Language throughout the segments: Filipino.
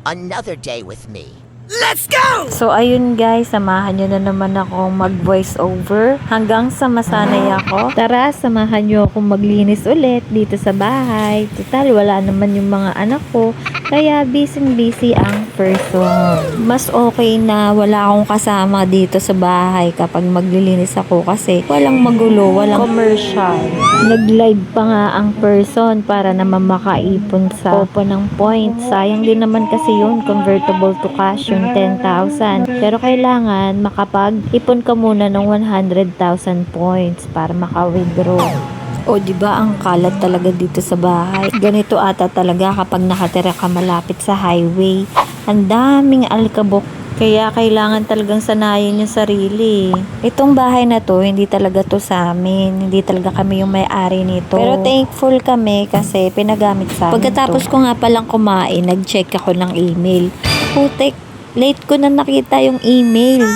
another day with me. Let's go! So ayun guys, samahan nyo na naman ako mag voice over hanggang sa masanay ako. Tara, samahan nyo ako maglinis ulit dito sa bahay. Total, wala naman yung mga anak ko. Kaya busy ang person. Mas okay na wala akong kasama dito sa bahay kapag maglilinis ako kasi walang magulo, walang commercial. Nag-live pa nga ang person para naman makaipon sa opo ng points. Sayang din naman kasi yun, convertible to cash yung 10,000. Pero kailangan makapag-ipon ka muna ng 100,000 points para maka-withdraw. O diba ang kalat talaga dito sa bahay. Ganito ata talaga kapag nakatira ka malapit sa highway. Ang daming alikabok. Kaya kailangan talagang sanayin yung sarili. Itong bahay na to, hindi talaga to sa amin. Hindi talaga kami yung may-ari nito. Pero thankful kami kasi pinagamit sa amin. Pagkatapos ko nga palang kumain, nag-check ako ng email. Putek, late ko na nakita yung email.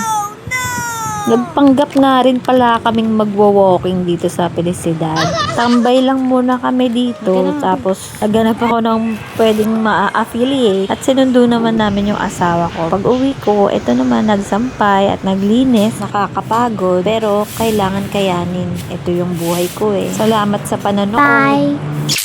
Nagpanggap nga rin pala kaming magwa-walking dito sa Felicidad. Tambay lang muna kami dito. Tapos naghanap ako ng pwedeng ma-affiliate. At sinundo naman namin yung asawa ko. Pag uwi ko, ito naman nagsampay at naglinis. Nakakapagod. Pero kailangan kayanin. Ito yung buhay ko eh. Salamat sa panonood. Bye!